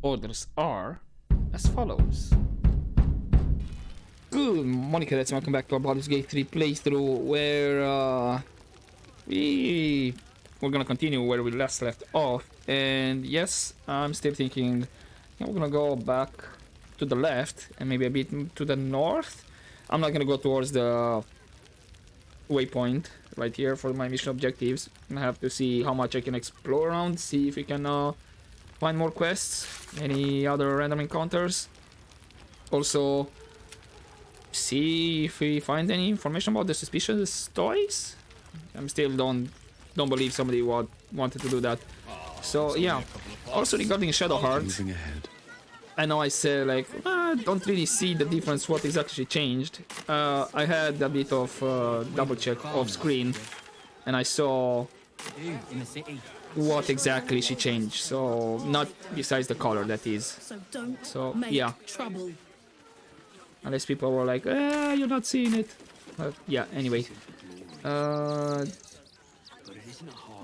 orders are as follows. Good morning, cadets, and welcome back to our Baldur's Gate 3 playthrough, where we're gonna continue where we last left off. And yes, I'm still thinking we're gonna go back to the left and maybe a bit to the north. I'm not gonna go towards the waypoint right here for my mission objectives. I have to see how much I can explore around, see if we can find more quests, any other random encounters. Also, see if we find any information about the suspicious toys. I'm still don't believe somebody wanted to do that. So yeah. Also regarding Shadowheart, I know I said like don't really see the difference what is actually changed. I had a bit of double check off screen, and I saw what exactly she changed. So not besides the color, that is. So yeah. Unless people were like, you're not seeing it. Yeah, anyway.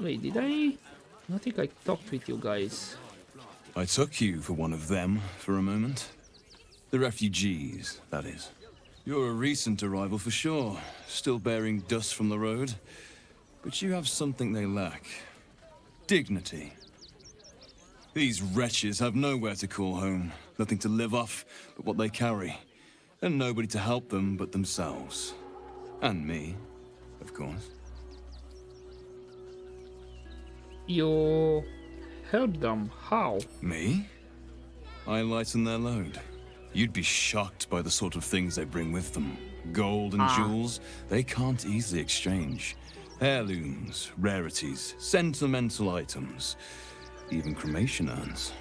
Wait, did I? I think I talked with you guys. I took you for one of them for a moment. The refugees, that is. You're a recent arrival for sure, still bearing dust from the road. But you have something they lack. Dignity. These wretches have nowhere to call home, nothing to live off but what they carry. And nobody to help them but themselves. And me, of course. You help them? How? Me? I lighten their load. You'd be shocked by the sort of things they bring with them. Gold and jewels, they can't easily exchange. Heirlooms, rarities, sentimental items, even cremation urns.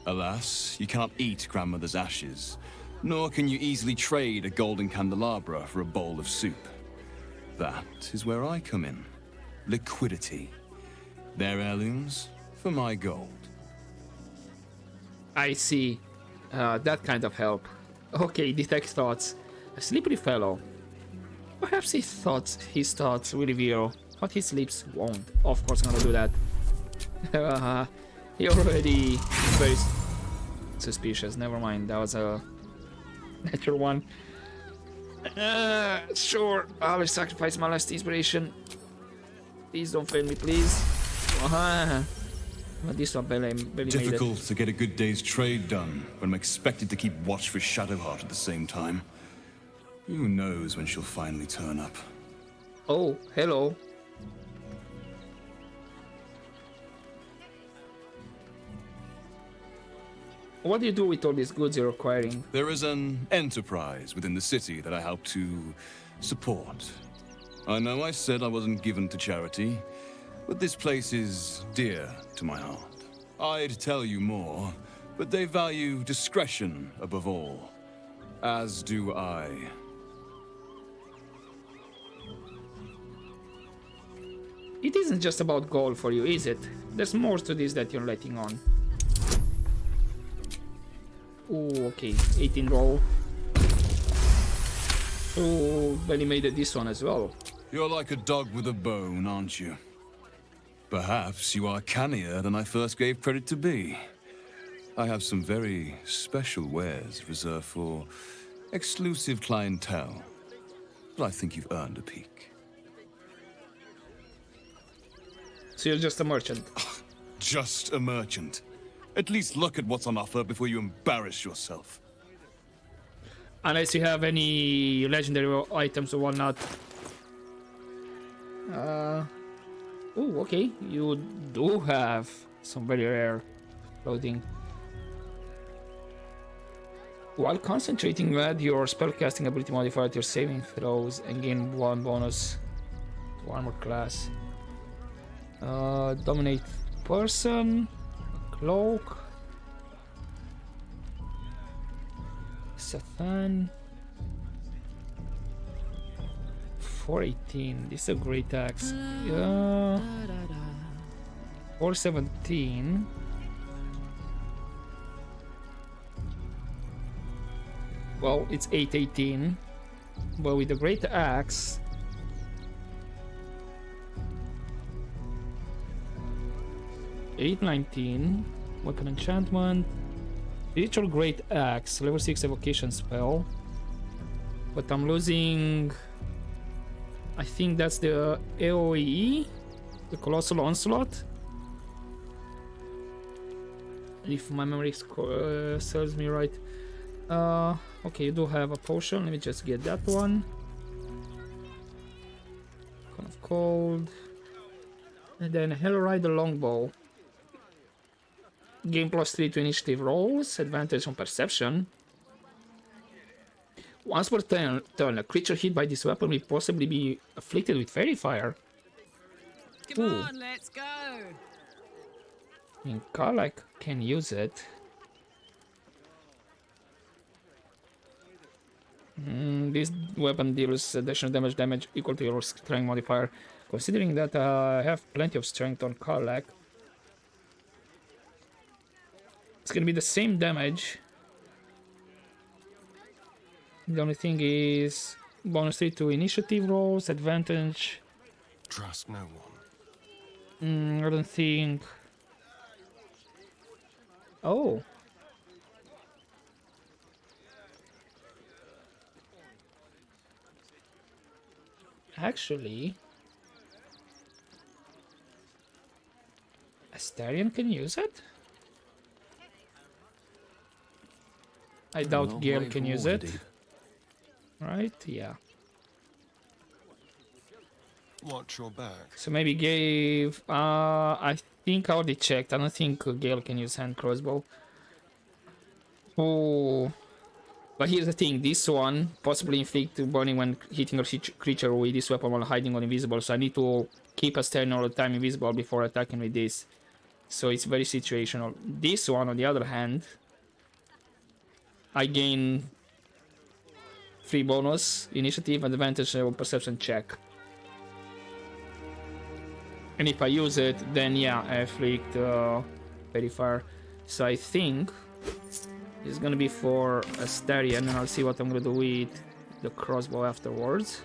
Alas, you cannot eat grandmother's ashes. Nor can you easily trade a golden candelabra for a bowl of soup. That is where I come in. Liquidity. Their heirlooms for my gold. I see. That kind of help. Okay, detect thoughts. A slippery fellow. Perhaps his thoughts will reveal what his lips won't. Of course, I'm gonna do that. He already very suspicious. Never mind. That was a natural one. Sure, I will sacrifice my last inspiration. Please don't fail me, please. But this one barely made it. Difficult to get a good day's trade done when I'm expected to keep watch for Shadowheart at the same time. Who knows when she'll finally turn up? Oh, hello. What do you do with all these goods you're acquiring? There is an enterprise within the city that I help to support. I know I said I wasn't given to charity, but this place is dear to my heart. I'd tell you more, but they value discretion above all. As do I. It isn't just about gold for you, is it? There's more to this that you're letting on. Oh, okay, 18 roll. Oh, Benny made it this one as well. You're like a dog with a bone, aren't you? Perhaps you are cannier than I first gave credit to be. I have some very special wares reserved for exclusive clientele, but I think you've earned a peek. So you're just a merchant? Just a merchant. At least look at what's on offer before you embarrass yourself. Unless you have any legendary items or whatnot. Oh, okay. You do have some very rare clothing. While concentrating, you add your spellcasting ability modifier to your saving throws and gain 1 bonus to armor class. Dominate person. Cloak. Sathan. 418. This is a great axe. 417. Well, it's 818. But with the great axe, 819. Weapon enchantment. Spiritual Great Axe, level 6 evocation spell. But I'm losing... I think that's the AoE, the Colossal Onslaught. If my memory serves me right. Okay, you do have a potion. Let me just get that one. Kind of cold. And then Hellrider Longbow. Gain +3 to initiative rolls. Advantage on perception. Once per turn, a creature hit by this weapon will possibly be afflicted with fairy fire. Come on, let's go. I mean, Karlak can use it. This weapon deals additional damage equal to your strength modifier. Considering that I have plenty of strength on Karlak, it's gonna be the same damage. The only thing is bonus 3 to initiative rolls, advantage. Trust no one. I don't think. Oh. Actually, Astarion can use it? I doubt Gale can use it. Right? Yeah. Watch your back. So maybe gave. I think I already checked. I don't think Gale can use hand crossbow. Oh. But here's the thing, this one possibly inflict burning when hitting a creature with this weapon while hiding or invisible, so I need to keep Astarion all the time invisible before attacking with this. So it's very situational. This one, on the other hand, I gain 3 bonus, initiative, advantage, perception check. And if I use it, then yeah, I afflict fairy fire. So I think it's gonna be for Astarion, and I'll see what I'm gonna do with the crossbow afterwards.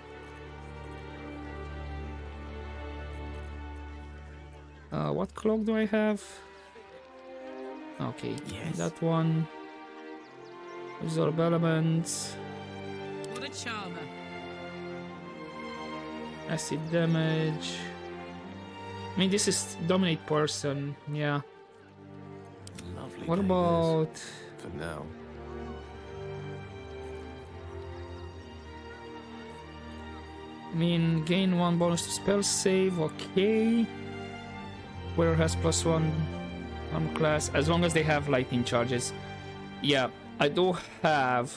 What cloak do I have? Okay, yes. That one. Absorb elements. What a charmer. Acid damage. I mean, this is dominate person, yeah. Lovely. What about... For now. I mean, gain 1 bonus to spell save, okay. Wearer has +1 armor class, as long as they have lightning charges. Yeah, I do have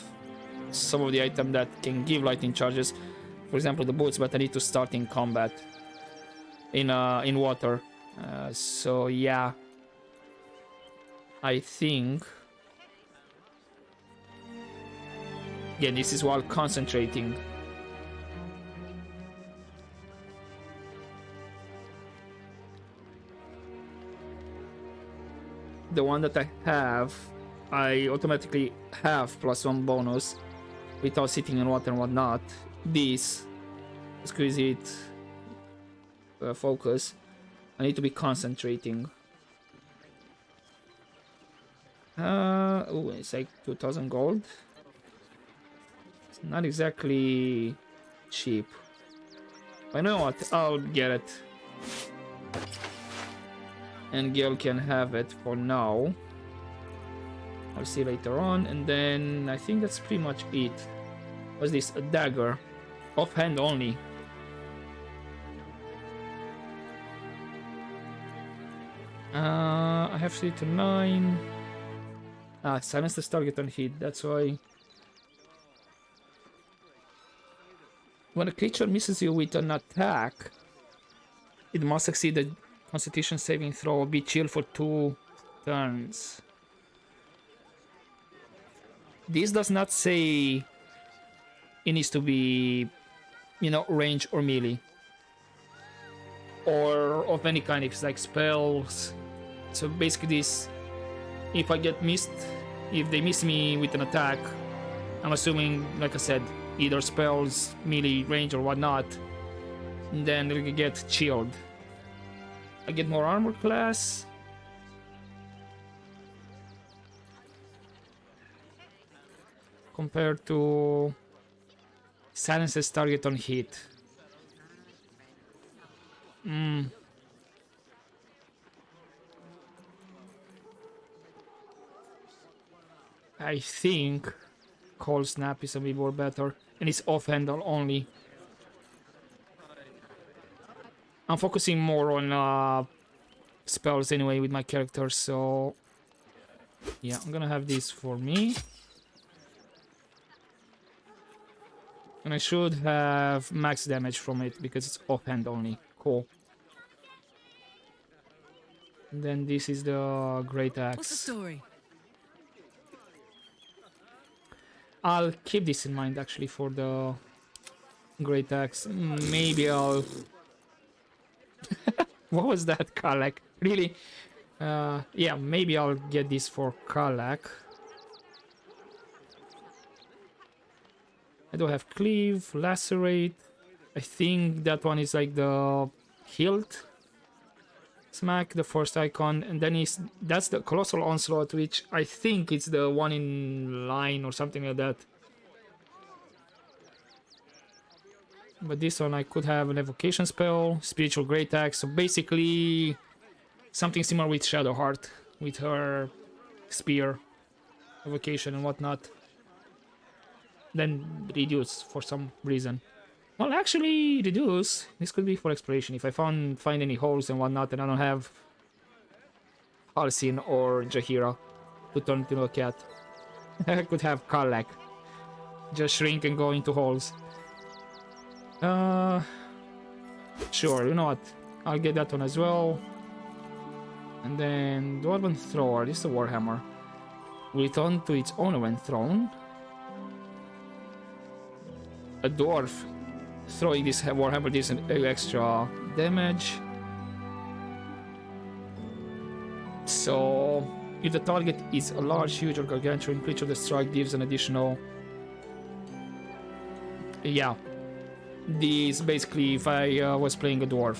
some of the items that can give lightning charges. For example, the boots, but I need to start in combat. In water. So yeah. I think... Yeah, this is while concentrating. The one that I have, I automatically have +1 bonus without sitting in water and whatnot. This, exquisite focus, I need to be concentrating. Oh, it's like 2000 gold. It's not exactly cheap. I know what, I'll get it. And Gale can have it for now. I'll see later on. And then I think that's pretty much it. What's this? A dagger. Offhand only. I have 3 to 9. Silence the target on hit. That's why. When a creature misses you with an attack, it must succeed a Constitution saving throw or be chilled for 2 turns. This does not say it needs to be, you know, range or melee. Or of any kind, if it's like spells. So basically this, if I get missed, if they miss me with an attack, I'm assuming, like I said, either spells, melee, range or whatnot, then they'll get chilled. I get more armor class. compared to silences target on hit. I think Cold Snap is a bit more better, and it's off-handle only. I'm focusing more on spells anyway with my character, so yeah, I'm gonna have this for me. And I should have max damage from it because it's offhand only. Cool. And then this is the great axe. What's the story? I'll keep this in mind actually for the great axe. Maybe I'll... What was that, Kalak? Really? Yeah, maybe I'll get this for Kalak. I don't have cleave, lacerate. I think that one is like the hilt smack, the first icon, and then that's the colossal onslaught, which I think it's the one in line or something like that. But this one I could have an evocation spell, spiritual great axe, so basically something similar with Shadowheart, with her spear, evocation and whatnot. Then reduce for some reason. Well, actually reduce. This could be for exploration. If I find any holes and whatnot, and I don't have Halcyon or Jaheira to turn into a cat, I could have Karlak just shrink and go into holes. Sure. You know what? I'll get that one as well. And then Dwarven Thrower. This is a Warhammer. Will return to its owner when thrown. A dwarf throwing this Warhammer deals an extra damage. So, if the target is a large, huge, or gargantuan creature, the strike deals an additional. Yeah, this basically if I was playing a dwarf.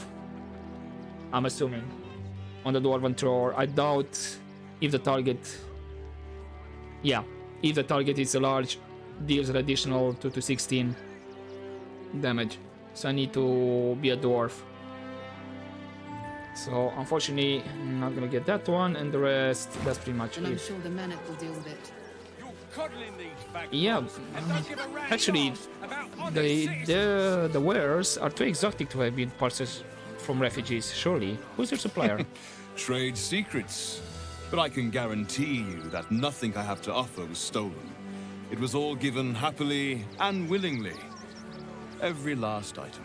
I'm assuming on the Dwarven Thrower. I doubt if the target. Yeah, if the target is a large, deals an additional 2 to 16 damage. So I need to be a dwarf. So unfortunately, I'm not gonna get that one, and the rest, that's pretty much And I'm it. sure the Manic will deal with it. Yeah, actually, the wares are too exotic to have been purchased from refugees. Surely, who's your supplier? Trade secrets. But I can guarantee you that nothing I have to offer was stolen. It was all given happily and willingly. Every last item.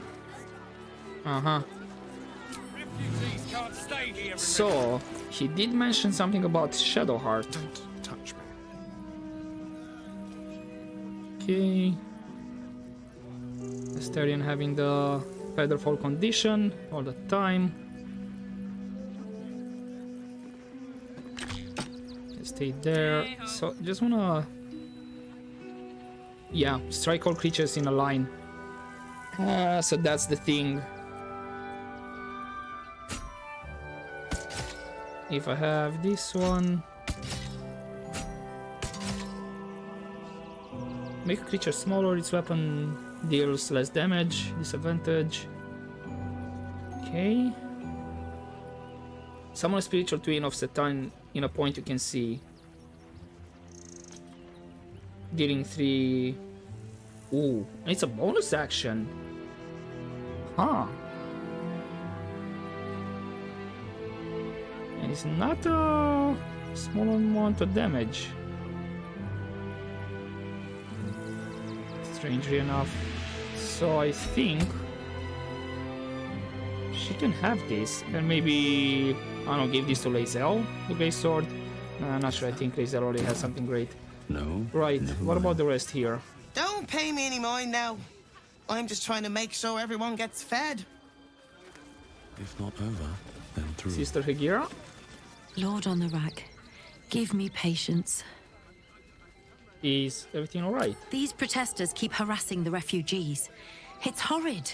So, he did mention something about Shadowheart. Don't touch me. Okay. Asterion having the Featherfall condition all the time. Stay there. So, just wanna... Yeah, strike all creatures in a line. So that's the thing. If I have this one, make a creature smaller, its weapon deals less damage, disadvantage. Okay. Summon a spiritual twin of Satan in a point you can see. Dealing 3. Ooh, it's a bonus action. Huh. And it's not a small amount of damage. Strangely enough. So I think she can have this. And maybe, I don't know, give this to Lae'zel, the base sword. No, I'm not sure. I think Lae'zel already has something great. No. Right, what about the rest here? Don't pay me any mind now. I'm just trying to make sure everyone gets fed. If not over, then through. Sister Hegira? Lord on the rack, give me patience. Is everything alright? These protesters keep harassing the refugees. It's horrid.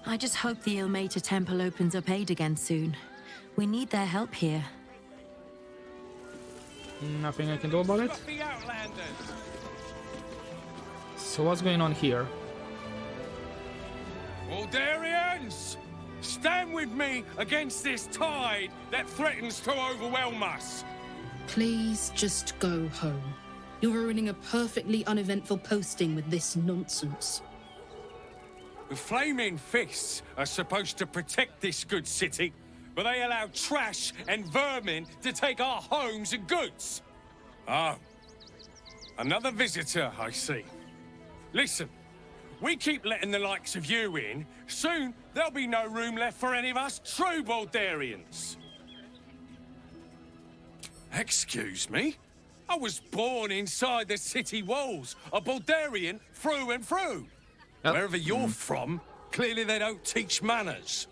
I just hope the Ilmater Temple opens up aid again soon. We need their help here. Nothing I can do about it. The Outlanders. So what's going on here? Waldarians! Stand with me against this tide that threatens to overwhelm us. Please just go home. You're ruining a perfectly uneventful posting with this nonsense. The Flaming Fists are supposed to protect this good city, but they allow trash and vermin to take our homes and goods. Oh, another visitor, I see. Listen, we keep letting the likes of you in, soon there'll be no room left for any of us true Baldurians. Excuse me? I was born inside the city walls, a Baldurian through and through. Wherever you're from, clearly they don't teach manners.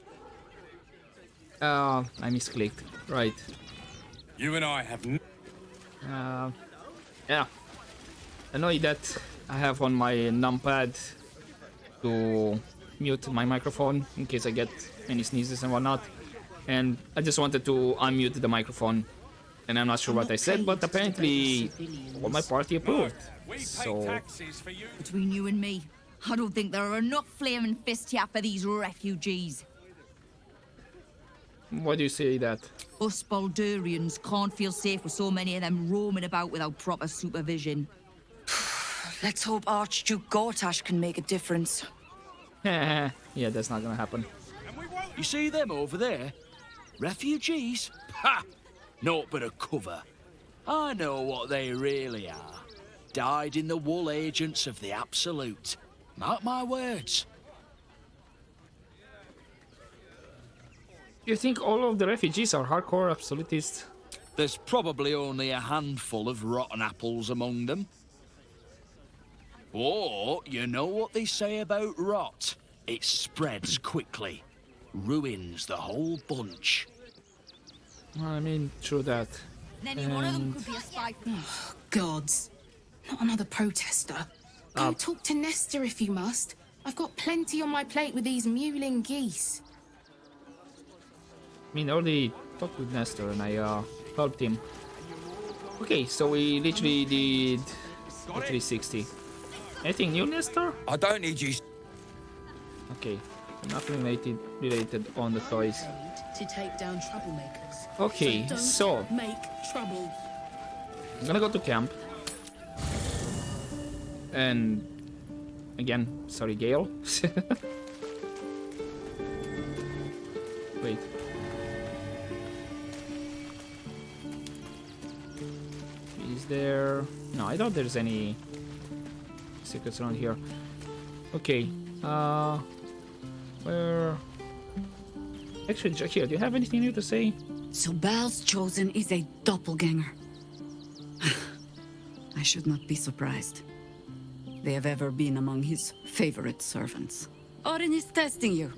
I misclicked. Right. You and I have Yeah. I know that I have on my numpad to mute my microphone in case I get any sneezes and whatnot. And I just wanted to unmute the microphone. And I'm not sure what I said, but apparently all my party approved. So Between you and me, I don't think there are enough flaming fists here for these refugees. why do you say that? Us Baldurians can't feel safe with so many of them roaming about without proper supervision. Let's hope Archduke Gortash can make a difference. Yeah, that's not gonna happen. You see them over there? Refugees? Ha! Naught but a cover. I know what they really are. Dyed-in-the-wool agents of the Absolute. Mark my words. You think all of the refugees are hardcore absolutists? There's probably only a handful of rotten apples among them. But you know what they say about rot? It spreads quickly. Ruins the whole bunch. I mean, true that. Any one of them could be a spy. Gods. Not another protester. Go talk to Nestor if you must. I've got plenty on my plate with these mewling geese. I mean, I already talked with Nestor and I helped him. Okay, so we literally did a 360. Anything new, Nestor? I don't need you. Okay, nothing related on the toys. To take down troublemakers. Okay, so make trouble. I'm gonna go to camp. And again, sorry, Gale. Wait. Is there? No, I doubt there's any secrets around here. Okay. Where? Actually, Jakia, do you have anything new to say? So Bal's chosen is a doppelganger. I should not be surprised. They have ever been among his favorite servants. Orin is testing you.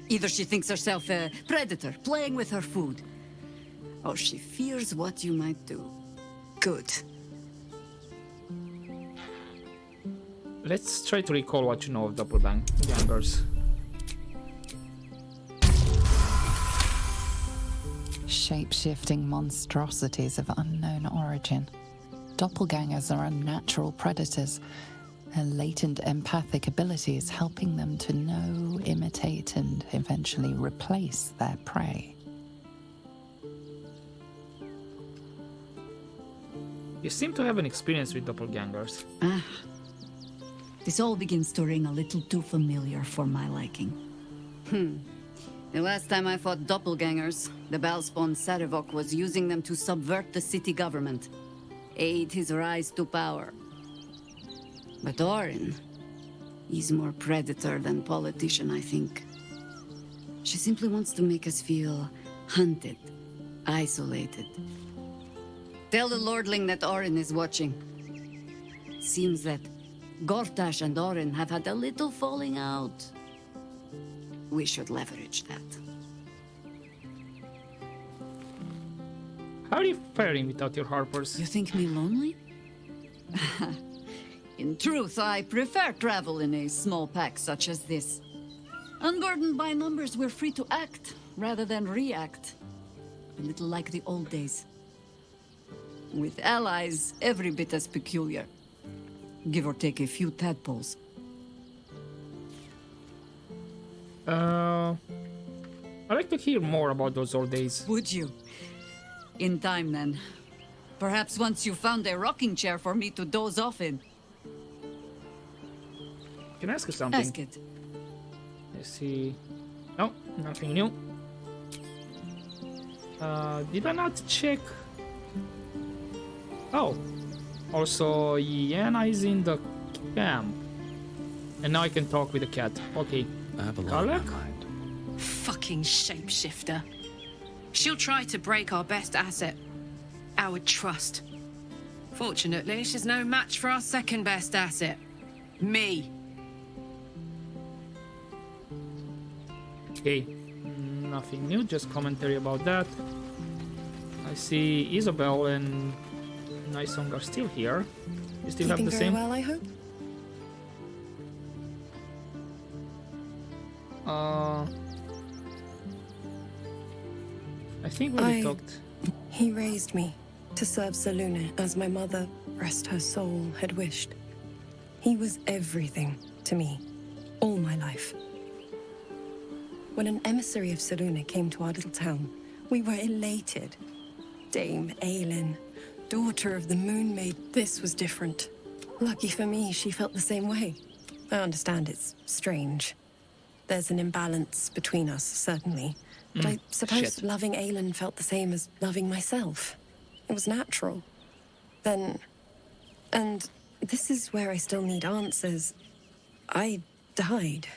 Either she thinks herself a predator, playing with her food, or she fears what you might do. Good. Let's try to recall what you know of doppelgangers. Shape-shifting monstrosities of unknown origin. Doppelgangers are unnatural predators. Their latent empathic abilities helping them to know, imitate, and eventually replace their prey. You seem to have an experience with doppelgangers. This all begins to ring a little too familiar for my liking. The last time I fought doppelgangers, the Balspawn Sarevok was using them to subvert the city government, aid his rise to power. But Orin, he's more predator than politician, I think. She simply wants to make us feel hunted, isolated. Tell the Lordling that Orin is watching. Seems that Gortash and Orin have had a little falling out. We should leverage that. How are you faring without your harpers? You think me lonely? In truth, I prefer travel in a small pack such as this. Unburdened by numbers, we're free to act rather than react. A little like the old days. with allies every bit as peculiar. Give or take a few tadpoles. I'd like to hear more about those old days. Would you? In time, then. Perhaps once you found a rocking chair for me to doze off in. Can I ask you something? Ask it. Let's see. No, nothing new. Did I not check? Oh, also Yana is in the camp, and now I can talk with the cat. Okay, Karlak? Fucking shapeshifter. She'll try to break our best asset, our trust. Fortunately, she's no match for our second best asset, me. Okay, nothing new, just commentary about that. I see Isabel and Nysong are still here. You still have the very same? well, I hope. I think we talked. He raised me to serve Selûne as my mother, rest her soul, had wished. He was everything to me, all my life. When an emissary of Selûne came to our little town, we were elated. Dame Aelin, daughter of the Moon Maid, this was different. Lucky for me, she felt the same way. I understand it's strange. There's an imbalance between us, certainly. But I suppose loving Aelin felt the same as loving myself. It was natural. Then... And this is where I still need answers. I died.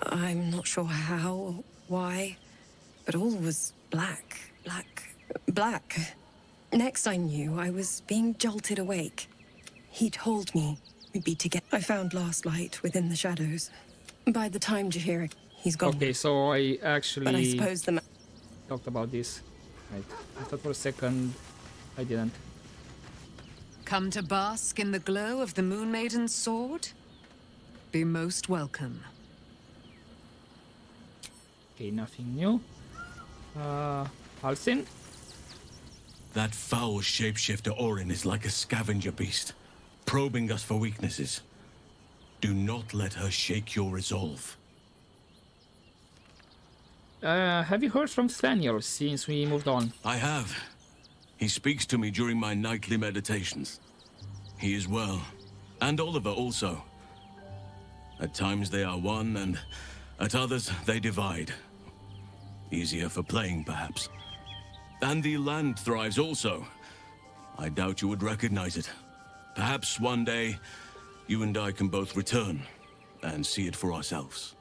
I'm not sure how, why, but all was black. Next I knew, I was being jolted awake. He told me we'd be together. I found last light within the shadows. By the time Jaheira, he's gone. Okay, so I actually But I suppose the talked about this. Right. I thought for a second I didn't. Come to bask in the glow of the Moon Maiden's sword? Be most welcome. Okay, nothing new. Halsin? That foul shapeshifter Orin is like a scavenger beast, probing us for weaknesses. Do not let her shake your resolve. Have you heard from Thaniel since we moved on? I have. He speaks to me during my nightly meditations. He is well, and Oliver also. At times they are one, and at others they divide. Easier for playing, perhaps. And the land thrives also. I doubt you would recognize it. Perhaps one day, you and I can both return and see it for ourselves.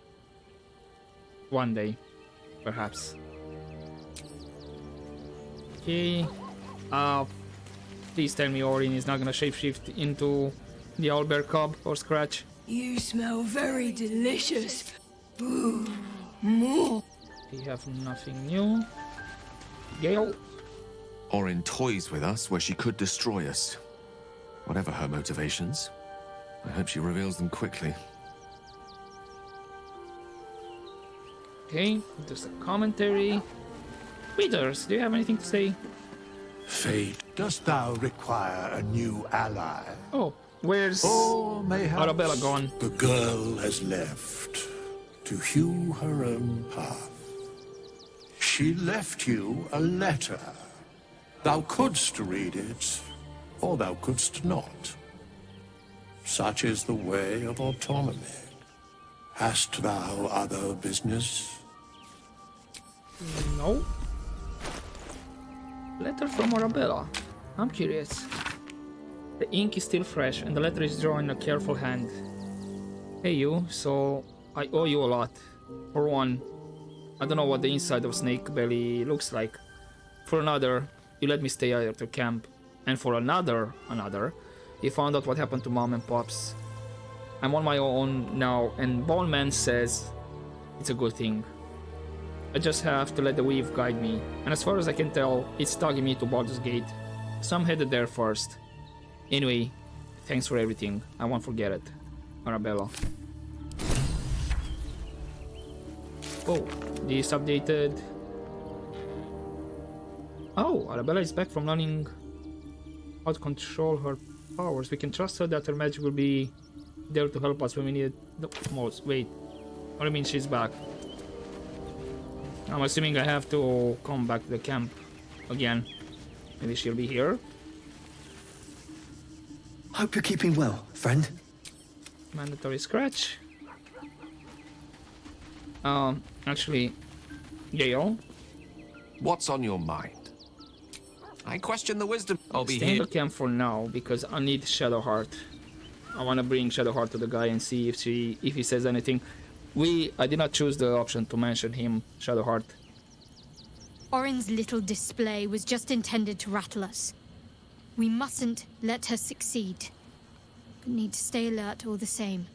One day, perhaps. Okay. Please tell me Orin is not gonna shapeshift into the owlbear cub or Scratch. You smell very delicious. Ooh, more. We have nothing new. Gale? Orin toys with us where she could destroy us. Whatever her motivations, I hope she reveals them quickly. Okay, just a commentary. Readers, do you have anything to say? Fate, dost thou require a new ally? Oh, where's mayhaps Arabella gone? The girl has left to hew her own path. She left you a letter. Thou couldst read it, or thou couldst not. Such is the way of autonomy. Hast thou other business? No. Letter from Arabella. I'm curious. The ink is still fresh and the letter is drawn in a careful hand. Hey you, so I owe you a lot. For one, I don't know what the inside of Snake Belly looks like. For another, you let me stay at your camp. And for another, you found out what happened to Mom and Pops. I'm on my own now, and Ballman says it's a good thing. I just have to let the weave guide me, and as far as I can tell, it's tugging me to Baldur's Gate. So I'm headed there first. Anyway, thanks for everything. I won't forget it. Arabella. Oh, this updated. Oh, Arabella is back from learning how to control her powers. We can trust her that her magic will be there to help us when we need it the most. Wait, what do you mean she's back? I'm assuming I have to come back to the camp again. Maybe she'll be here. Hope you're keeping well, friend. Mandatory scratch. Actually, Gale. What's on your mind? I question the wisdom. I'll be Stay in here. the camp for now because I need Shadowheart. I want to bring Shadowheart to the guy and see if he says anything. I did not choose the option to mention him, Shadowheart. Orin's little display was just intended to rattle us. We mustn't let her succeed. But need to stay alert all the same.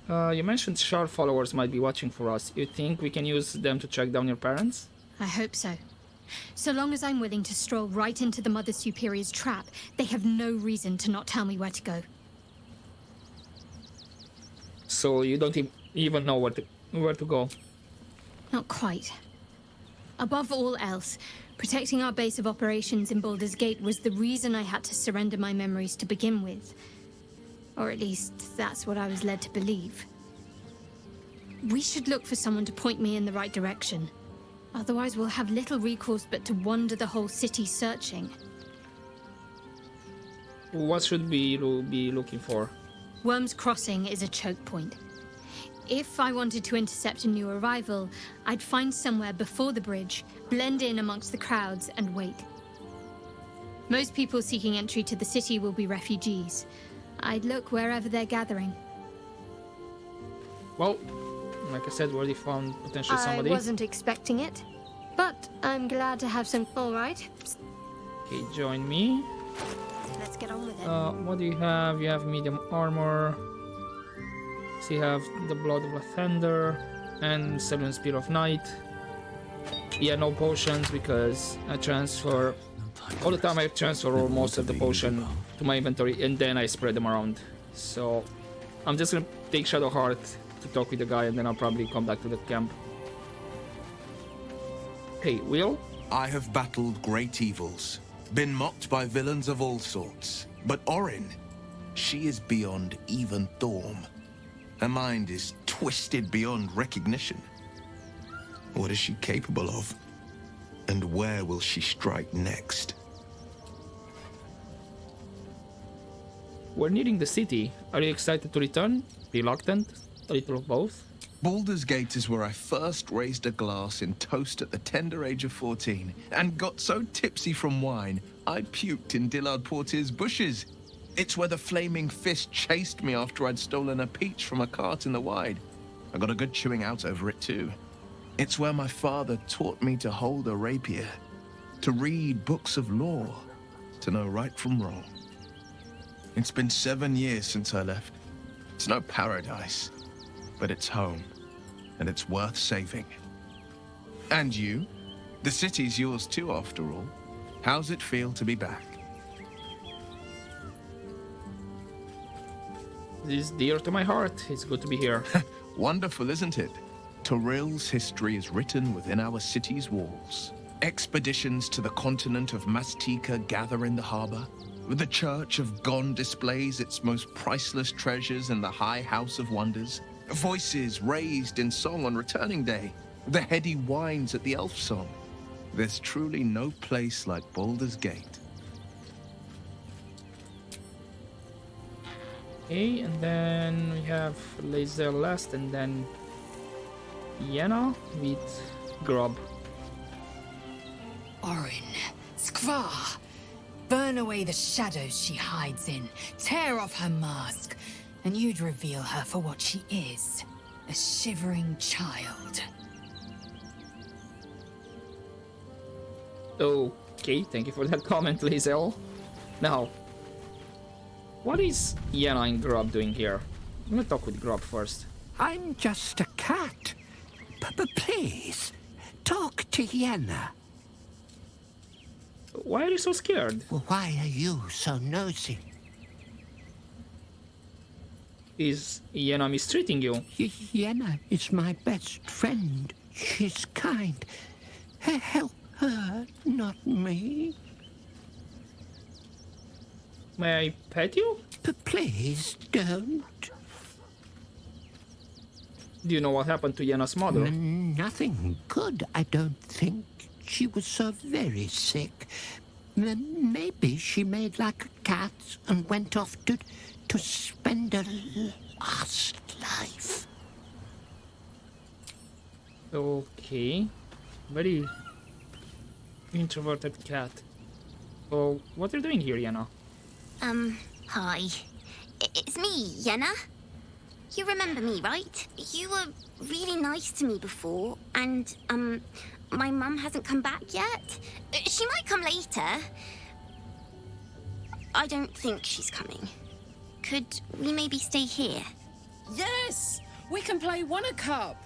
You mentioned Shard followers might be watching for us. You think we can use them to track down your parents? I hope so. So long as I'm willing to stroll right into the Mother Superior's trap, they have no reason to not tell me where to go. So you don't even know where to go? Not quite. Above all else, protecting our base of operations in Baldur's Gate was the reason I had to surrender my memories to begin with. Or at least, that's what I was led to believe. We should look for someone to point me in the right direction. Otherwise, we'll have little recourse but to wander the whole city searching. What should we be looking for? Worm's Crossing is a choke point. If I wanted to intercept a new arrival, I'd find somewhere before the bridge, blend in amongst the crowds, and wait. Most people seeking entry to the city will be refugees. I'd look wherever they're gathering. Well, like I said, we already found potentially somebody. I wasn't expecting it, but I'm glad to have some... All right. Okay, join me. Let's get on with it. What do you have? You have medium armor. So you have the Blood of Lathander and 7 Spear of Night. Yeah, no potions because I transfer... All the time I transfer most of the potion to my inventory and then I spread them around. So I'm just gonna take Shadowheart to talk with the guy and then I'll probably come back to the camp. Hey, Will? I have battled great evils, been mocked by villains of all sorts. But Orin, she is beyond even Thorm. Her mind is twisted beyond recognition. What is she capable of? And where will she strike next? We're nearing the city. Are you excited to return? Reluctant? A little of both? Baldur's Gate is where I first raised a glass in toast at the tender age of 14 and got so tipsy from wine, I puked in Dillard Portier's bushes. It's where the flaming fist chased me after I'd stolen a peach from a cart in the Wide. I got a good chewing out over it too. It's where my father taught me to hold a rapier, to read books of law, to know right from wrong. It's been 7 years since I left. It's no paradise, but it's home, and it's worth saving. And you? The city's yours too, after all. How's it feel to be back? This is dear to my heart. It's good to be here. Wonderful, isn't it? Torril's history is written within our city's walls. Expeditions to the continent of Mastika gather in the harbor. The Church of Gon displays its most priceless treasures in the High House of Wonders. Voices raised in song on returning day. The heady wines at the Elf Song. There's truly no place like Baldur's Gate. Okay, and then we have Laser last, and then Yenna with Grub. Orin, Skvar, burn away the shadows she hides in, tear off her mask, and you'd reveal her for what she is, a shivering child. Okay, thank you for that comment, Lae'zel. Now, what is Yenna and Grub doing here? I'm gonna talk with Grub first. I'm just a cat. But please, talk to Yenna. Why are you so scared? Well, why are you so nosy? Is Yenna mistreating you? Yenna is my best friend. She's kind. Help her, not me. May I pet you? Please don't. Do you know what happened to Yenna's mother? Nothing good, I don't think. She was so very sick. Maybe she made like a cat and went off to spend her last life. Okay. Very introverted cat. So, what are you doing here, Yenna? Hi. It's me, Yenna. You remember me, right? You were really nice to me before, and, my mum hasn't come back yet. She might come later. I don't think she's coming. Could we maybe stay here? Yes! We can play Wanna Cup.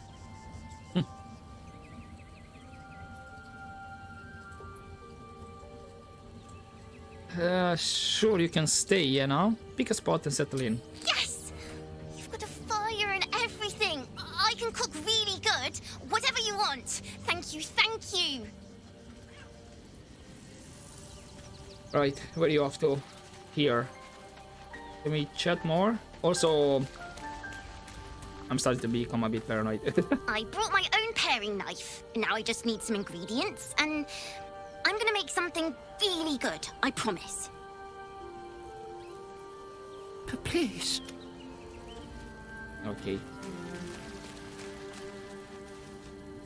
Sure, you can stay, Yenna. Pick a spot and settle in. Yes! You've got a fire and everything. I can cook really good. Whatever you want. Thank you, thank you. Right, where are you off to? Here. Can we chat more? Also, I'm starting to become a bit paranoid. I brought my own paring knife. Now I just need some ingredients, and I'm gonna make something really good, I promise. Please. Okay.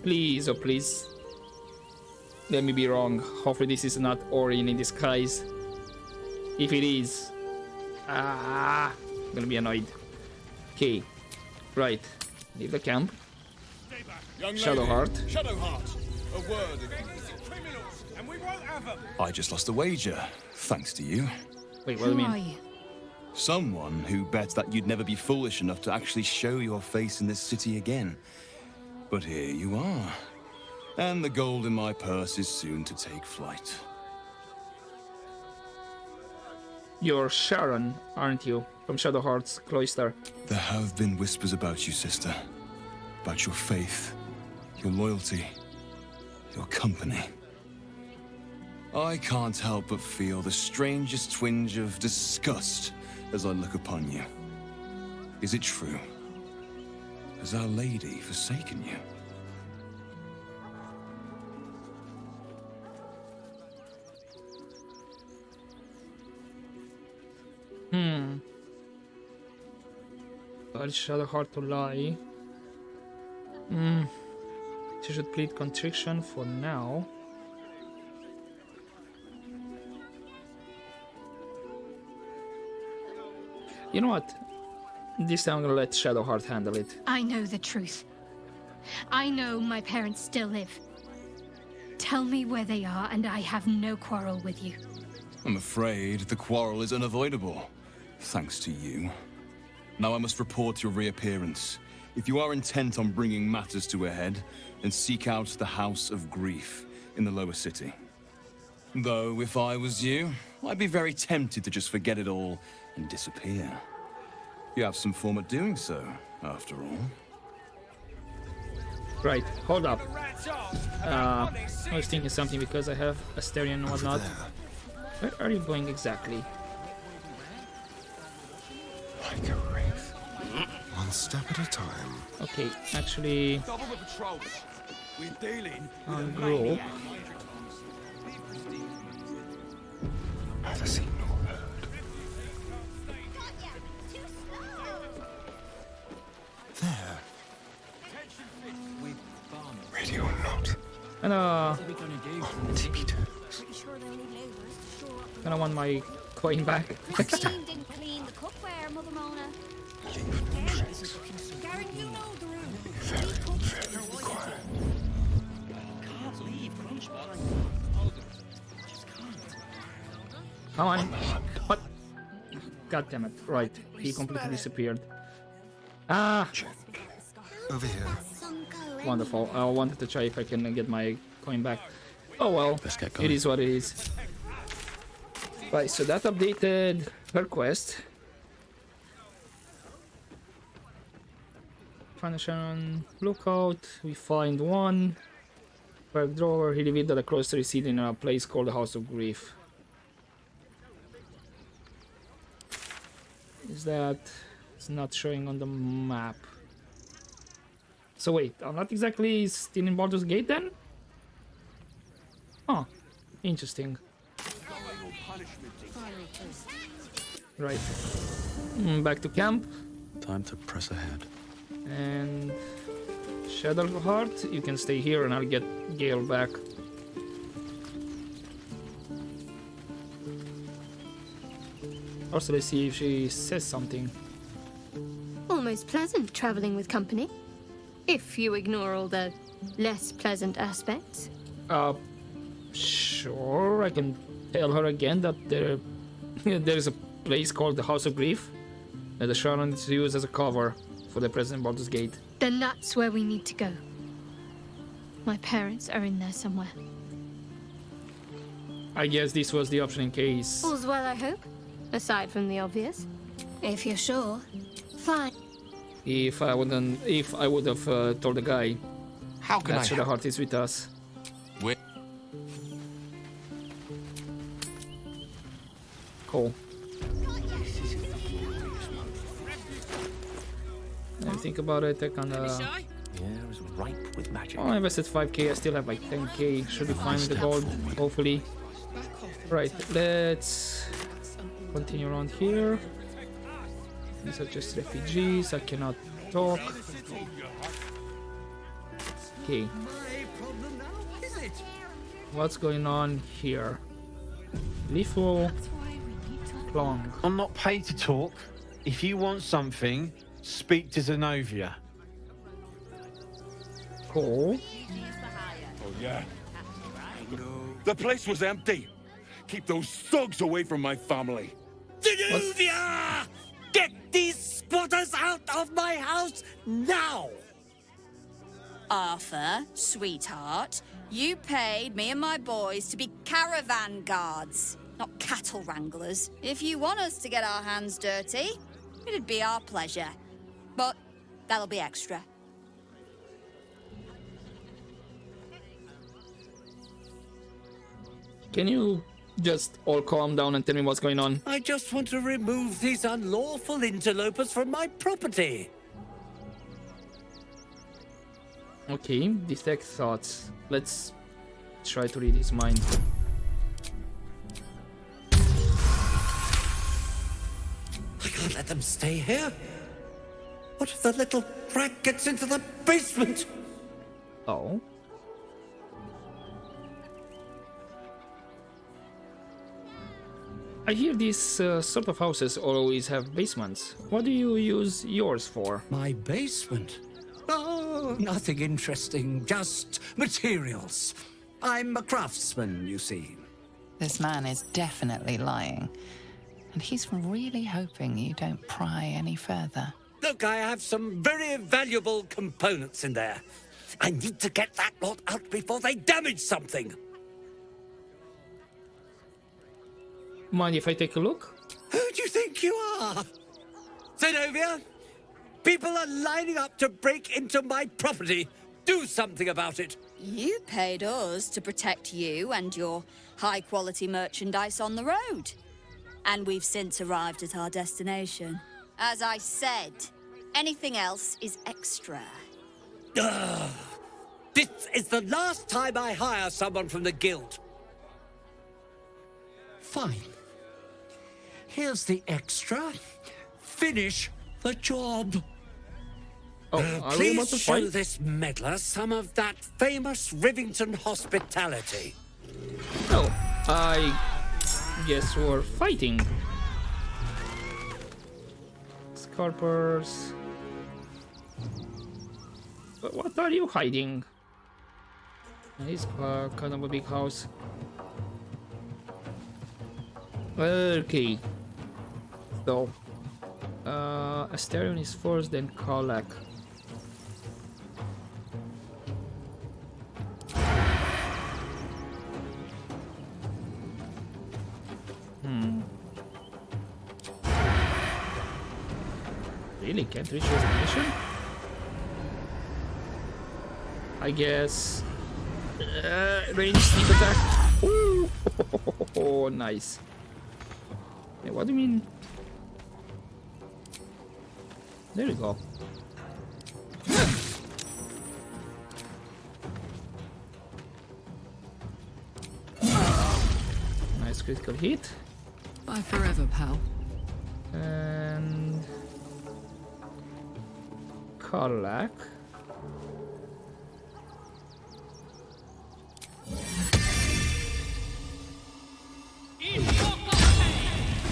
Please, oh please. Let me be wrong. Hopefully this is not Orin in disguise. If it is, I'm gonna be annoyed. Okay, right. Leave the camp. Shadowheart. Shadowheart, a word against criminals, and we won't have them. I just lost a wager, thanks to you. Wait, what do you mean? Who are you? Someone who bet that you'd never be foolish enough to actually show your face in this city again. But here you are. And the gold in my purse is soon to take flight. You're Sharon, aren't you? From Shadowheart's cloister. There have been whispers about you, sister. About your faith, your loyalty, your company. I can't help but feel the strangest twinge of disgust as I look upon you. Is it true? Has Our Lady forsaken you? Urge Shadowheart to lie. She should plead contrition for now. You know what? This time I'm gonna let Shadowheart handle it. I know the truth. I know my parents still live. Tell me where they are, and I have no quarrel with you. I'm afraid the quarrel is unavoidable, thanks to you. Now I must report your reappearance. If you are intent on bringing matters to a head, then seek out the House of Grief in the lower city. Though, if I was you, I'd be very tempted to just forget it all and disappear. You have some form at doing so, after all. Right, hold up. I was thinking something because I have Asterion and whatnot. Where are you going exactly? Like a wraith. One step at a time. Okay, actually, Double the patrols. We're dealing with I'll a go. maniac. Never seen nor heard. There. Ready or not. And Tippy I want my coin back. Didn't clean the cookware, Mother Mona. Garen, you know the room. Very quiet. Come on. What? God damn it. Right. He completely disappeared. Ah! Over here. Wonderful. I wanted to try if I can get my coin back. Oh well. It is what it is. Right, so that updated her quest. Find a Sharon lookout. We find one. Back drawer. He revealed that a cross receipt in a place called the House of Grief. Is that... It's not showing on the map. So wait, I'm not exactly still in Baldur's Gate then? Oh, interesting. Right. Back to camp. Time to press ahead. And Shadowheart, you can stay here and I'll get Gale back. Also, let's see if she says something. Almost pleasant traveling with company. If you ignore all the less pleasant aspects. Sure, I can tell her again that there's a place called the House of Grief that the Sharon is used as a cover for the present Baldur's Gate. Then that's where we need to go. My parents are in there somewhere. I guess this was the option in case. All's well, I hope. Aside from the obvious. If you're sure. Fine. If I would have told the guy How can that I help? Shadowheart is with us. Wait. Cool. I think about it, I kinda... The air is ripe with magic. Oh, I invested 5k, I still have like 10k. Should be fine with the gold, hopefully. Right, let's continue around here. These are just refugees, I cannot talk. Okay. What's going on here? Lethal Long. I'm not paid to talk. If you want something, speak to Zenobia. Cool. Oh, yeah? The place was empty. Keep those thugs away from my family. Zenobia! Get these squatters out of my house now! Arfur, sweetheart, you paid me and my boys to be caravan guards, not cattle wranglers. If you want us to get our hands dirty, it'd be our pleasure. But that'll be extra. Can you just all calm down and tell me what's going on? I just want to remove these unlawful interlopers from my property. Okay, detect thoughts. Let's try to read his mind. I can't let them stay here. What if the little brat gets into the basement? Oh. I hear these sort of houses always have basements. What do you use yours for? My basement? Oh, nothing interesting, just materials. I'm a craftsman, you see. This man is definitely lying. And he's really hoping you don't pry any further. Look, I have some very valuable components in there. I need to get that lot out before they damage something. Mind if I take a look? Who do you think you are? Zenobia? People are lining up to break into my property. Do something about it. You paid us to protect you and your high-quality merchandise on the road. And we've since arrived at our destination. As I said, anything else is extra. Ugh. This is the last time I hire someone from the guild. Fine. Here's the extra. Finish the job. Oh, are we about Please to show fight? this meddler some of that famous Rivington hospitality. Oh, I guess we're fighting. Scarpers. But what are you hiding? It's kind of a big house. Okay. So, Asterion is first, then Karlak. Really can't reach destination? I guess. Range sneak attack. Ooh. Oh, nice. Hey, what do you mean? There we go. Nice critical hit. Bye forever, pal. And Karlak.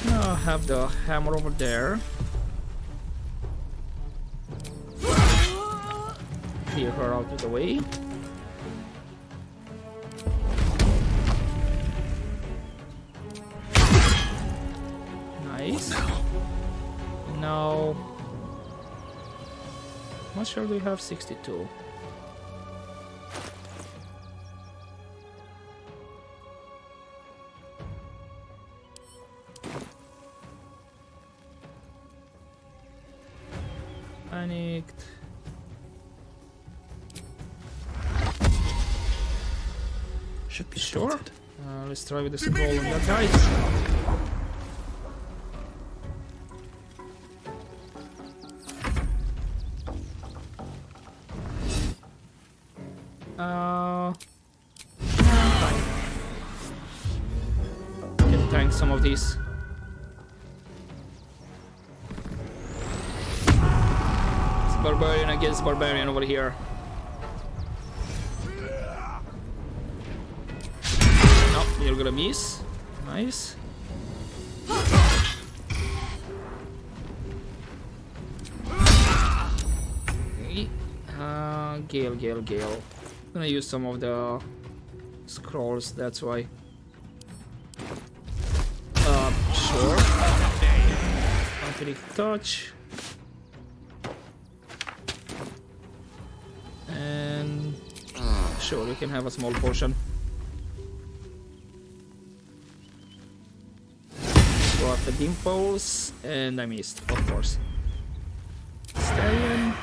Now have the hammer over there. Clear her out of the way. Nice. Now, how much shall we have? 62. Panicked. Should be sure. Let's try with the scroll on that guy. Can tank some of these. It's barbarian against barbarian over here. No, you're gonna miss. Nice. Gale. I'm gonna use some of the scrolls, that's why. Sure. Vampiric touch. And sure, you can have a small portion. Go after dimples, and I missed, of course. Stallion.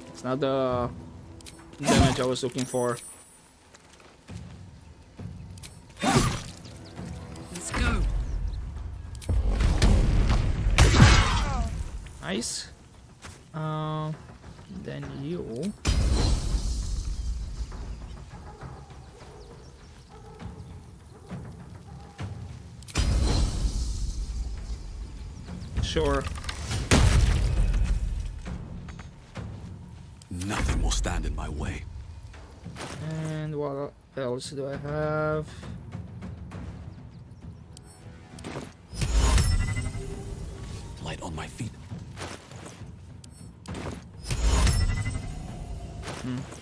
It's not the damage I was looking for. Let's go. Nice. Then you. Sure. Nothing will stand in my way. And what else do I have? Light on my feet.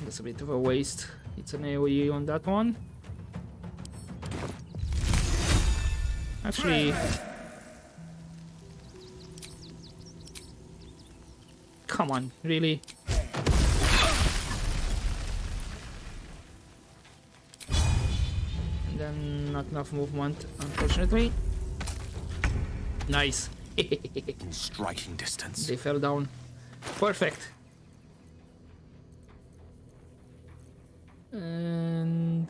That's a bit of a waste. It's an AoE on that one. Actually, come on, really? And then not enough movement, unfortunately. Nice. In striking distance. They fell down. Perfect. And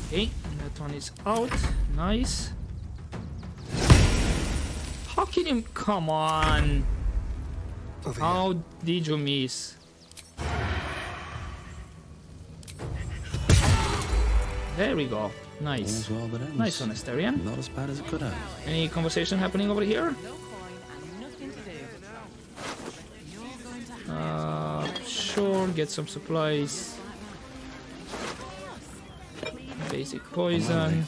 okay, that one is out. Nice. How can you? Come on. How did you miss? There we go. Nice. Well, but nice one, Asterion. Not as bad as it could have. Any conversation happening over here? Sure, get some supplies. Basic poison.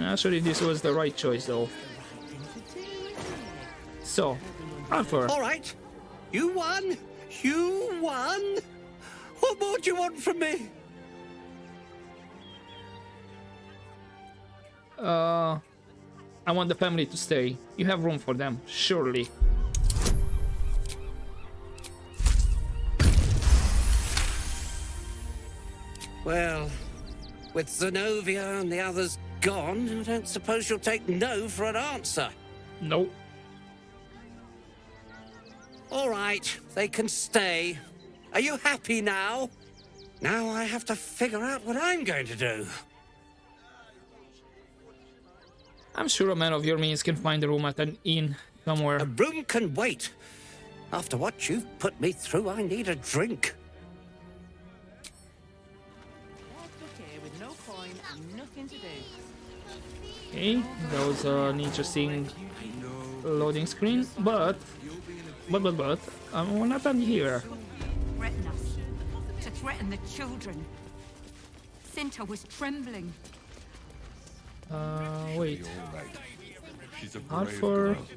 Actually, this was the right choice, though. So, Arfur. All right. You won. You won. What more do you want from me? I want the family to stay. You have room for them, surely. Well, with Zenobia and the others gone, I don't suppose you'll take no for an answer. No. All right, they can stay. Are you happy now? Now I have to figure out what I'm going to do. I'm sure a man of your means can find a room at an inn somewhere. A room can wait. After what you've put me through, I need a drink. Okay, that was an interesting loading screen, but we're not done here. Threaten us, to threaten the children. Cinta was trembling. Wait. She's a brave Arfur. girl.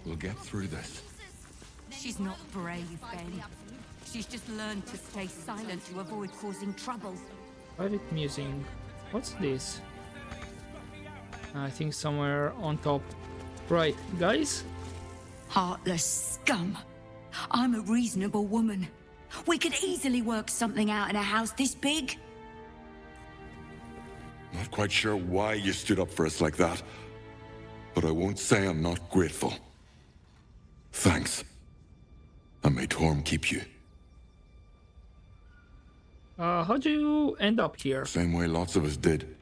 We'll get through this. She's not brave, Ben. She's just learned to stay silent to avoid causing trouble. Private musing. What's this? I think somewhere on top. Right, guys. Heartless scum. I'm a reasonable woman. We could easily work something out in a house this big. Not quite sure why you stood up for us like that, but I won't say I'm not grateful. Thanks. And may Torm keep you. How'd you end up here? Same way lots of us did.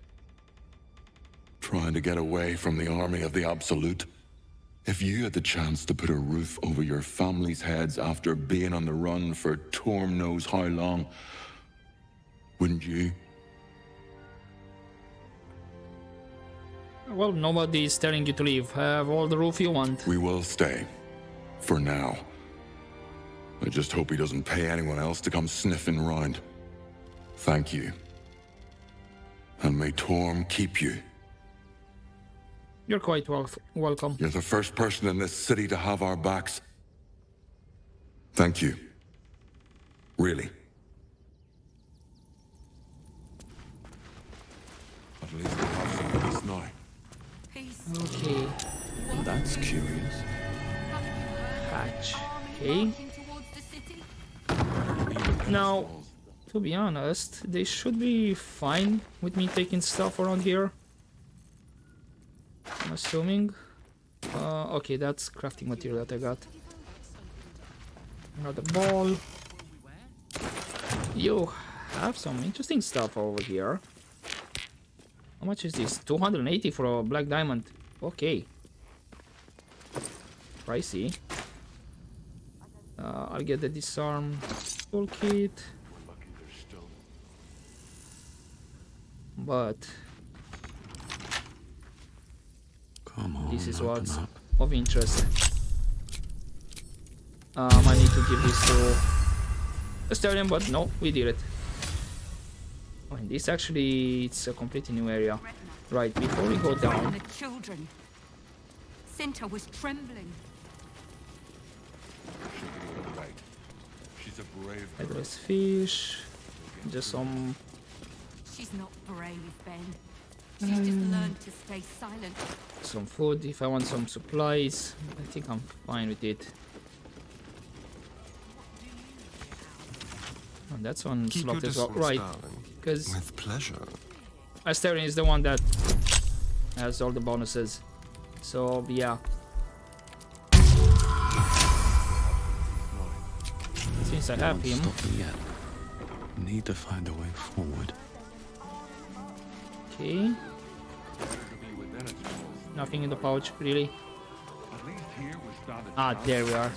Trying to get away from the army of the Absolute. If you had the chance to put a roof over your family's heads after being on the run for Torm knows how long, wouldn't you? Well, nobody's telling you to leave. Have all the roof you want. We will stay. For now. I just hope he doesn't pay anyone else to come sniffing round. Thank you. And may Torm keep you. You're quite welcome. You're the first person in this city to have our backs. Thank you. Really. At least we have some peace now. Okay. That's curious. Hatch. Okay. Now, to be honest, they should be fine with me taking stuff around here. I'm assuming. Okay, that's crafting material that I got. Another ball. You have some interesting stuff over here. How much is this? 280 for a black diamond. Okay. Pricey. I'll get the disarm toolkit. But this is what's of interest. I need to give this to Asterion, but no, we did it. Oh, and this actually, it's a completely new area. Right, before we go down. The children. Cinta was trembling. She's a brave girl. Headless fish. Just some. She's not brave, Ben. She's just learned to stay silent. Some food if I want some supplies. I think I'm fine with it. Oh, that's one slot as well. Right. Because with pleasure. Asterion is the one that has all the bonuses. So yeah. Since I have him. Need to find a way forward. Okay. Nothing in the pouch, really. Ah, there we are.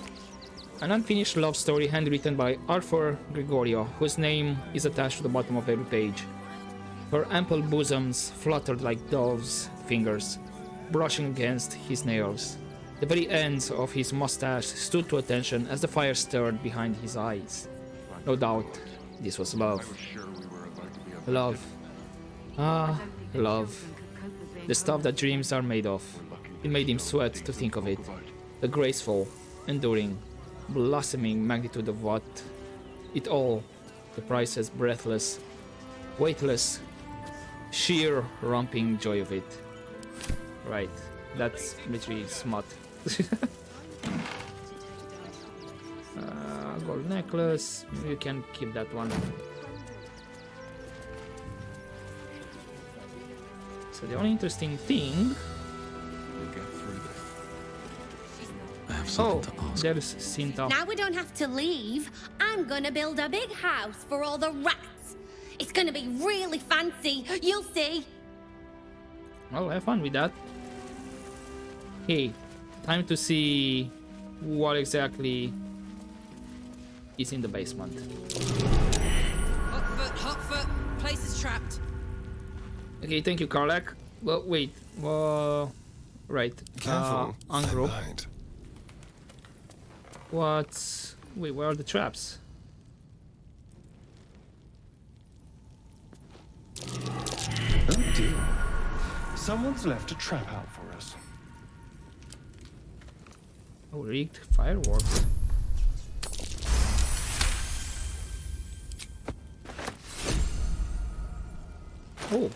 An unfinished love story handwritten by Arfur Gregorio, whose name is attached to the bottom of every page. Her ample bosoms fluttered like doves' fingers, brushing against his nails. The very ends of his mustache stood to attention as the fire stirred behind his eyes. No doubt, this was love. Love. Ah, love. The stuff that dreams are made of. It made him sweat to think of it. The graceful, enduring, blossoming magnitude of what it all, the priceless, breathless, weightless, sheer romping joy of it. Right, that's literally smut. Gold necklace, you can keep that one. So the only interesting thing... I have something to ask. There's Sinta. Now we don't have to leave. I'm gonna build a big house for all the rats. It's gonna be really fancy. You'll see. Well, have fun with that. Hey, time to see what exactly is in the basement. Hot foot. Place is trapped. Okay, thank you, Karlak. Well, wait. Right. Careful. Ungroup. What's... Wait, where are the traps? Oh dear. Someone's left a trap out for us. Oh, rigged fireworks. Oh.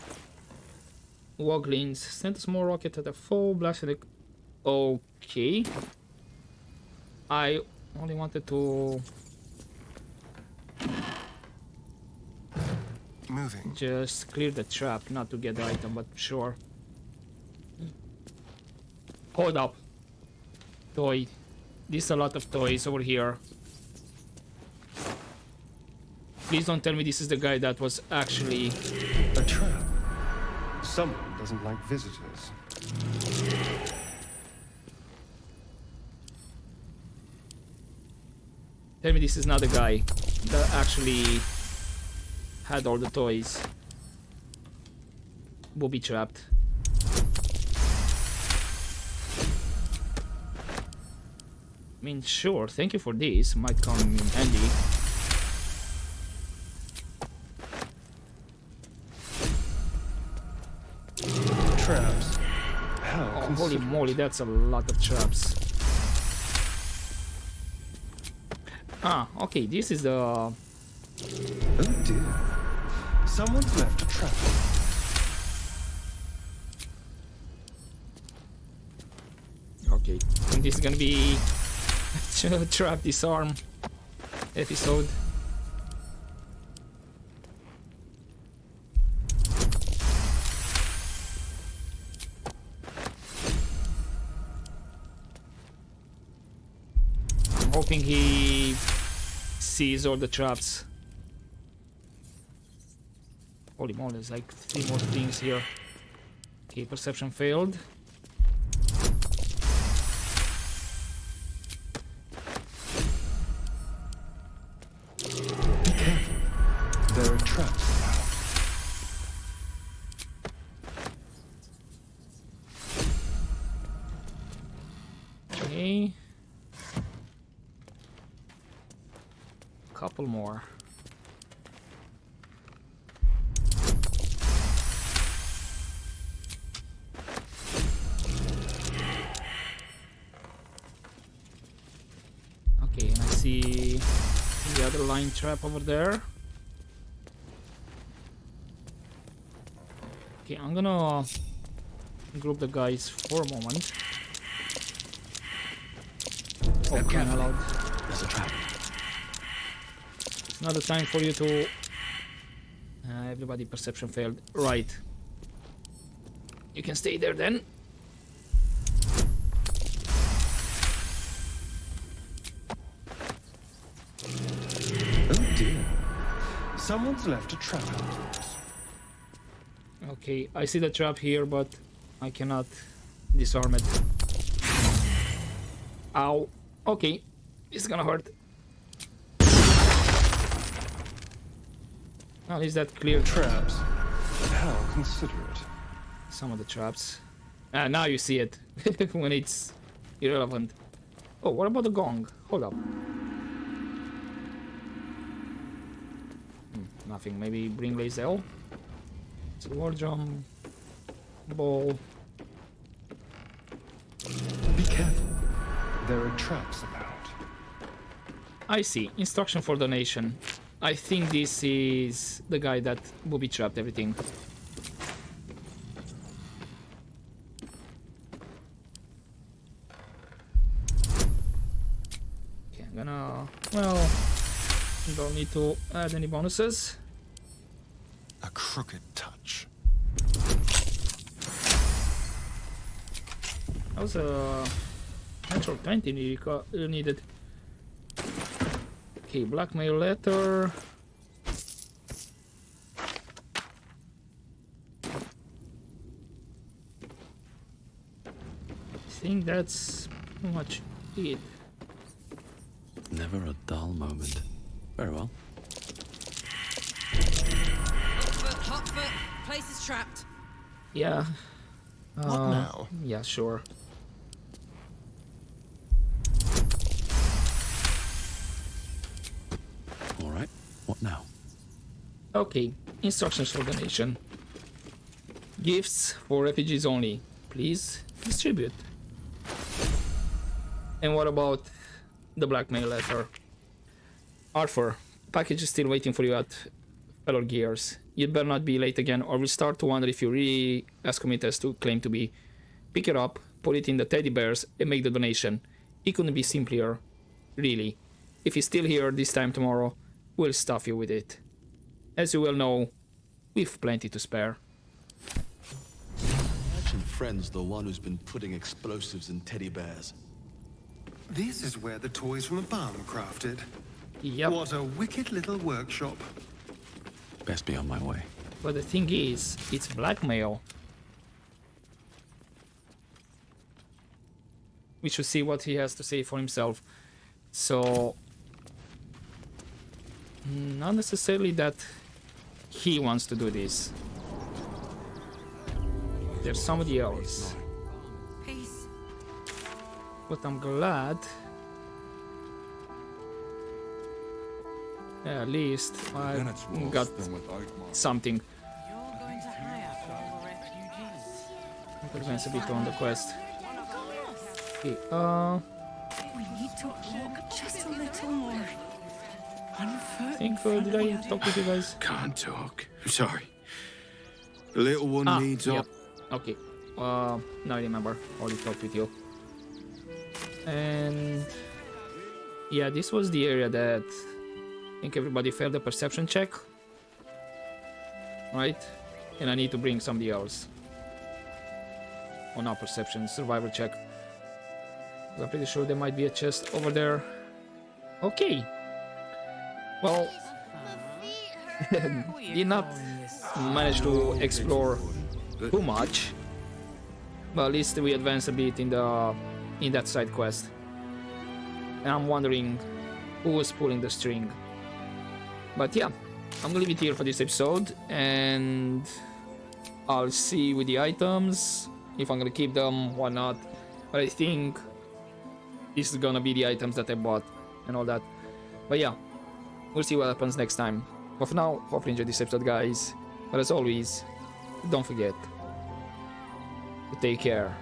Woglins. Sent a small rocket at a foe, blasted it. Okay. I only wanted to... Moving. Just clear the trap, not to get the item, but sure. Hold up. Toy. There's a lot of toys over here. Please don't tell me this is the guy that was actually... A trap. Someone doesn't like visitors. Tell me this is not the guy that actually had all the toys. Booby trapped. I mean, sure, thank you for this. Might come in handy. Traps. How Oh, holy moly, that's a lot of traps. Ah, okay, this is the... Oh dear. Someone's left a trap. Okay, and this is gonna be a trap disarm episode. I'm hoping he sees all the traps. Holy moly, there's like 3 more things here. Okay, perception failed. Be careful. There are traps about. Okay. Couple more. Okay, and I see the other line trap over there. Okay, I'm gonna group the guys for a moment. Oh, crying out loud. There's a trap. It's not the time for you to... everybody perception failed. Right. You can stay there then. Oh dear. Someone's left a trap out for us. Okay, I see the trap here, but I cannot disarm it. Ow. Okay, it's gonna hurt. Well, is that clear? Traps. How considerate. Some of the traps. Now you see it when it's irrelevant. Oh, what about the gong? Hold up. Nothing. Maybe bring Lazel. It's a war drum. Ball. Be careful. There are traps about. I see. Instruction for donation. I think this is the guy that booby trapped everything. Okay, I'm gonna... Well, don't need to add any bonuses. A crooked touch. That was a natural 20 needed. Okay, blackmail letter. I think that's pretty much it. Never a dull moment. Very well. Hot foot. Place is trapped. Yeah. What now? Yeah, sure. All right. What now? Okay. Instructions for donation. Gifts for refugees only. Please distribute. And what about the blackmail letter? Arfur, package is still waiting for you at Fellow Gears. You'd better not be late again, or we'll start to wonder if you really as committed as to claim to be. Pick it up, put it in the teddy bears, and make the donation. It couldn't be simpler, really. If he's still here this time tomorrow, we'll stuff you with it. As you well know, we've plenty to spare. Imagine Friend's the one who's been putting explosives in teddy bears. This is where the toys from the barn were crafted. Yep. What a wicked little workshop. Best be on my way. But the thing is, it's blackmail. We should see what he has to say for himself. So, not necessarily that he wants to do this. There's somebody else. Peace. But I'm glad at least I got something. Advance a bit on the quest. Okay, We need to walk just a little more. I think, did I talk with you guys? Can't talk. I'm sorry. The little one needs yep. up. Okay. Now I remember. Already talked with you. And yeah, this was the area that I think everybody failed the perception check. Right? And I need to bring somebody else. Oh, not perception, survival check. I'm pretty sure there might be a chest over there. Okay. Well, did not manage to explore too much, but at least we advanced a bit in that side quest. And I'm wondering who was pulling the string. But yeah, I'm gonna leave it here for this episode, and I'll see with the items if I'm gonna keep them or not. But I think this is gonna be the items that I bought and all that. But yeah, we'll see what happens next time. But for now, hopefully you enjoyed this episode, guys. But as always, don't forget to take care.